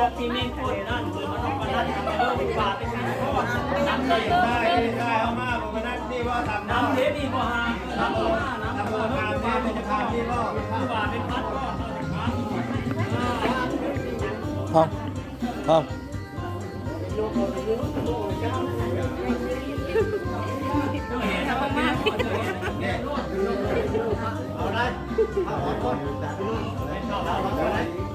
อกที่มีคนนั่นคือมันต้องมานั่นเป็นบาทเป็นข้อน้ำเลยได้เอามาผมก็นั่นนี่ว่าทำ น้ำเทมีบ่ฮะน้ำโบราณน้ำโบราณ ทำนี่เป็นภาพที่ว่า บาทเป็นพัดก็ พร้อมเอาได้เอาคนเอาคน